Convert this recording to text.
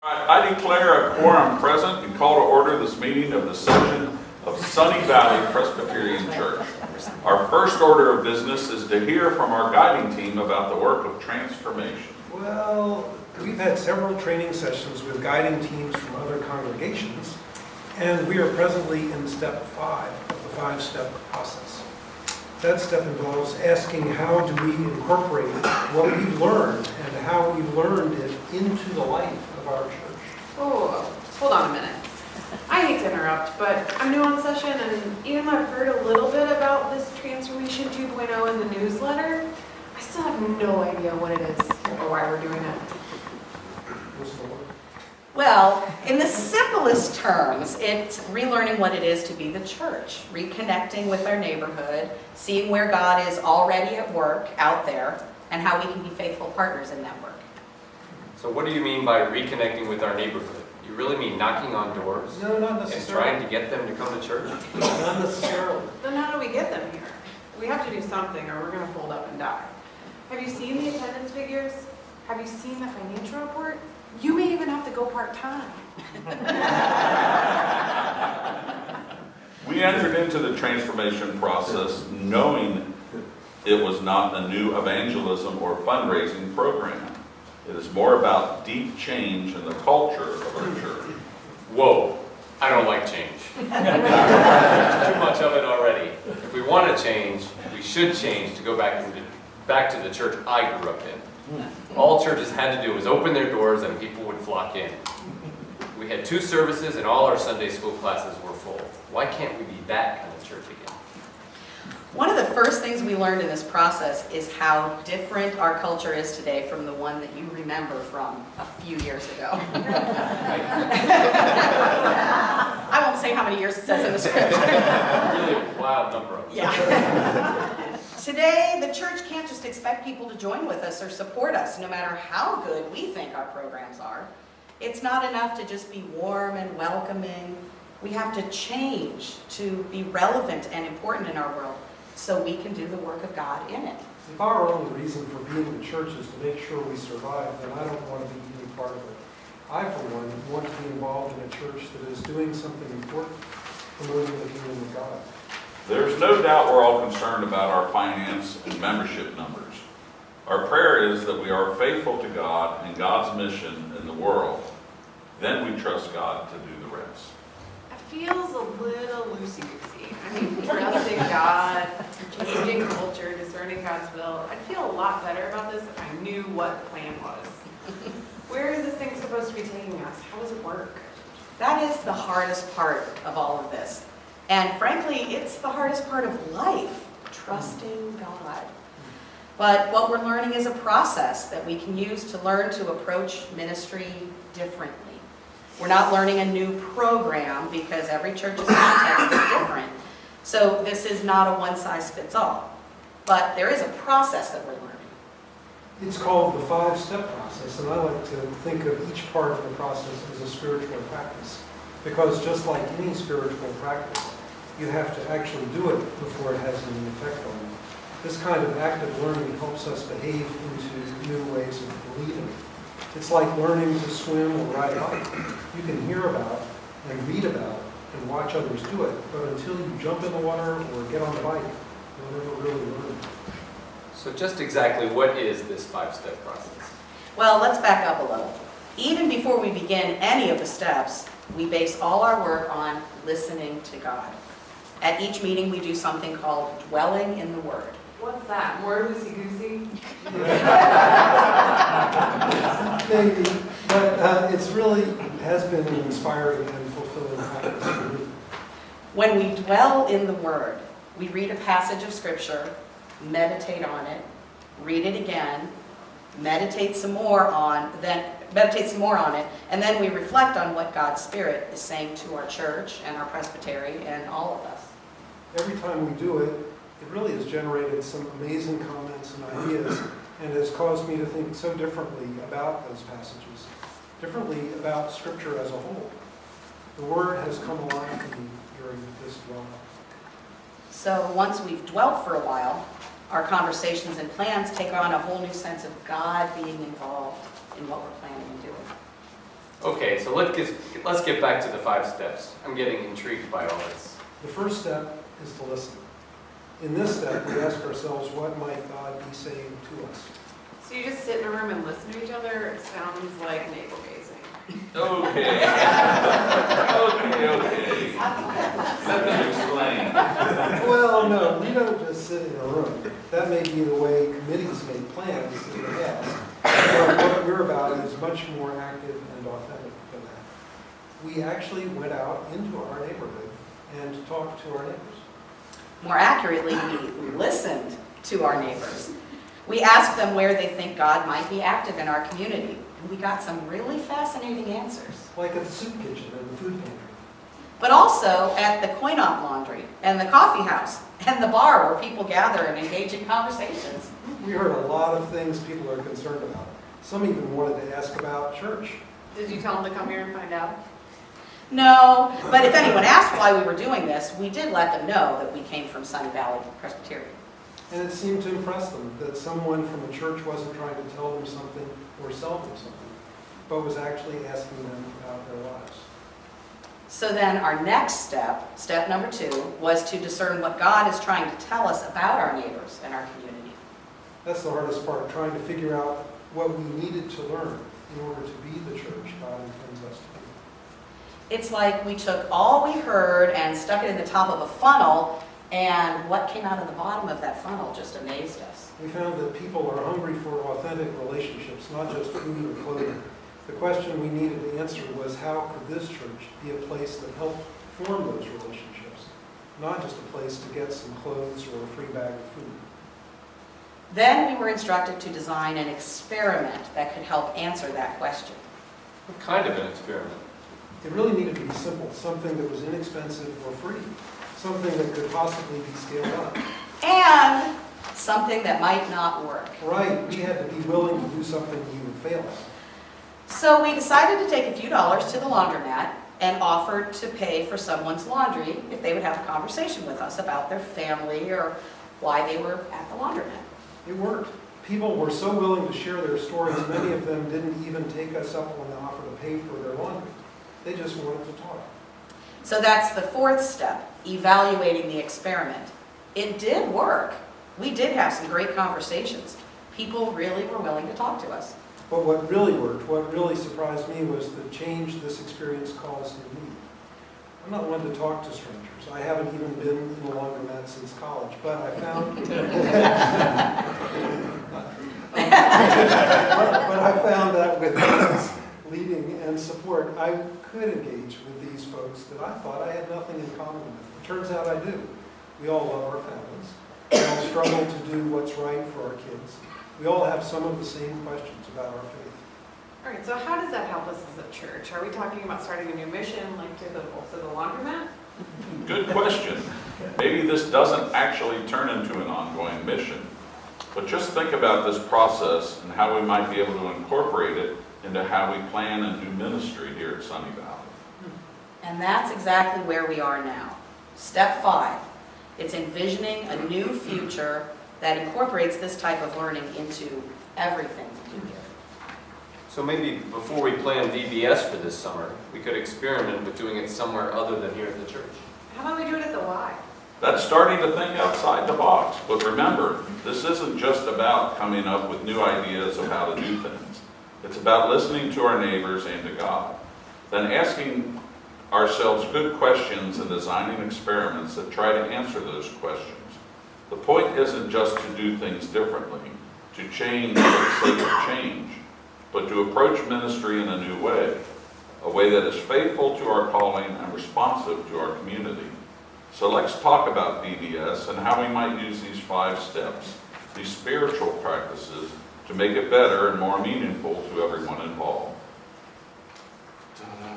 I declare a quorum present and call to order this meeting of the session of Sunny Valley Presbyterian Church. Our first order of business is to hear from our guiding team about the work of transformation. Well, we've had several training sessions with guiding teams from other congregations, and we are presently in step 5 of the 5-step process. That step involves asking how do we incorporate what we've learned and how we've learned it into the life of our church. Oh, hold on a minute. I hate to interrupt, but I'm new on session, and even though I've heard a little bit about this Transformation 2.0 in the newsletter, I still have no idea what it is or why we're doing it. Well, in the simplest terms, it's relearning what it is to be the church, reconnecting with our neighborhood, seeing where God is already at work out there, and how we can be faithful partners in that work. So what do you mean by reconnecting with our neighborhood? You really mean knocking on doors No, not and necessarily. trying to get them to come to church? Not necessarily. Then how do we get them here? We have to do something or we're going to fold up and die. Have you seen the attendance figures? Have you seen the financial report? You may even have to go part-time. We entered into the transformation process knowing it was not a new evangelism or fundraising program. It is more about deep change in the culture of our church. Whoa, I don't like change. There's too much of it already. If we want to change, we should change to go back to the church I grew up in. All churches had to do was open their doors and people would flock in. We had 2 services and all our Sunday school classes were full. Why can't we be that kind of church again? One of the first things we learned in this process is how different our culture is today from the one that you remember from a few years ago. I won't say how many years it says in the script. Really a wild number of them. Yeah. Today, the church can't just expect people to join with us or support us, no matter how good we think our programs are. It's not enough to just be warm and welcoming. We have to change to be relevant and important in our world so we can do the work of God in it. If our only reason for being the church is to make sure we survive, then I don't want to be any part of it. I, for one, want to be involved in a church that is doing something important, promoting the kingdom of God. There's no doubt we're all concerned about our finance and membership numbers. Our prayer is that we are faithful to God and God's mission in the world. Then we trust God to do the rest. It feels a little loosey-goosey. I mean, trusting God, changing culture, discerning God's will. I'd feel a lot better about this if I knew what the plan was. Where is this thing supposed to be taking us? How does it work? That is the hardest part of all of this. And frankly, it's the hardest part of life, trusting God. But what we're learning is a process that we can use to learn to approach ministry differently. We're not learning a new program because every church's context is different. So this is not a one-size-fits-all. But there is a process that we're learning. It's called the 5-step process, and I like to think of each part of the process as a spiritual practice. Because just like any spiritual practice, you have to actually do it before it has any effect on you. This kind of active learning helps us behave into new ways of believing. It's like learning to swim or ride a bike. You can hear about and read about and watch others do it, but until you jump in the water or get on the bike, you'll never really learn. So just exactly what is this 5-step process? Well, let's back up a little. Even before we begin any of the steps, we base all our work on listening to God. At each meeting, we do something called dwelling in the Word. What's that? More loosey-goosey? Maybe, but it's really has been an inspiring and fulfilling practice for me. When we dwell in the Word, we read a passage of Scripture, meditate on it, read it again, meditate some more on it, and then we reflect on what God's Spirit is saying to our church and our presbytery and all of us. Every time we do it, it really has generated some amazing comments and ideas and has caused me to think so differently about those passages, differently about Scripture as a whole. The Word has come alive to me during this dwelling. So once we've dwelt for a while, our conversations and plans take on a whole new sense of God being involved in what we're planning and doing. Okay, so let's get back to the 5 steps. I'm getting intrigued by all this. The first step is to listen. In this step, we ask ourselves, what might God be saying to us? So you just sit in a room and listen to each other? It sounds like navel gazing. Okay. Okay. Let me explain. Well, no, we don't just sit in a room. That may be the way committees make plans in the past. But what we're about is much more active and authentic than that. We actually went out into our neighborhood and talked to our neighbors. More accurately, we listened to our neighbors. We asked them where they think God might be active in our community. And we got some really fascinating answers. Like at the soup kitchen and the food pantry. But also at the coin-op laundry and the coffee house and the bar where people gather and engage in conversations. We heard a lot of things people are concerned about. Some even wanted to ask about church. Did you tell them to come here and find out? No, but if anyone asked why we were doing this, we did let them know that we came from Sunny Valley Presbyterian. And it seemed to impress them that someone from a church wasn't trying to tell them something or sell them something, but was actually asking them about their lives. So then our next step, step number 2, was to discern what God is trying to tell us about our neighbors and our community. That's the hardest part, trying to figure out what we needed to learn in order to be the church God intends us to be. It's like we took all we heard and stuck it in the top of a funnel, and what came out of the bottom of that funnel just amazed us. We found that people are hungry for authentic relationships, not just food or clothing. The question we needed to answer was, how could this church be a place that helped form those relationships, not just a place to get some clothes or a free bag of food. Then we were instructed to design an experiment that could help answer that question. What kind of an experiment? It really needed to be simple, something that was inexpensive or free, something that could possibly be scaled up. And something that might not work. Right, we had to be willing to do something we would fail at. So we decided to take a few dollars to the laundromat and offered to pay for someone's laundry if they would have a conversation with us about their family or why they were at the laundromat. It worked. People were so willing to share their stories, many of them didn't even take us up on the offer to pay for their laundry. They just wanted to talk. So that's the 4th step, evaluating the experiment. It did work. We did have some great conversations. People really were willing to talk to us. But what really worked, what really surprised me, was the change this experience caused in me. I'm not one to talk to strangers. I haven't even been in a laundromat since college, but I found but I found that with God's leading and support, I could engage with these folks that I thought I had nothing in common with. It turns out I do. We all love our families. We all struggle to do what's right for our kids. We all have some of the same questions about our faith. All right, so how does that help us as a church? Are we talking about starting a new mission, like to the laundromat? Good question. Maybe this doesn't actually turn into an ongoing mission, but just think about this process and how we might be able to incorporate it into how we plan and do ministry here at Sunny Valley. And that's exactly where we are now. Step 5, it's envisioning a new future that incorporates this type of learning into everything we do here. So maybe before we plan VBS for this summer, we could experiment with doing it somewhere other than here at the church. How about we do it at the Y? That's starting to think outside the box. But remember, this isn't just about coming up with new ideas of how to do things. It's about listening to our neighbors and to God. Then asking ourselves good questions and designing experiments that try to answer those questions. The point isn't just to do things differently, to change for the sake of change, but to approach ministry in a new way, a way that is faithful to our calling and responsive to our community. So let's talk about VBS and how we might use these 5 steps, these spiritual practices, to make it better and more meaningful to everyone involved. Ta-da!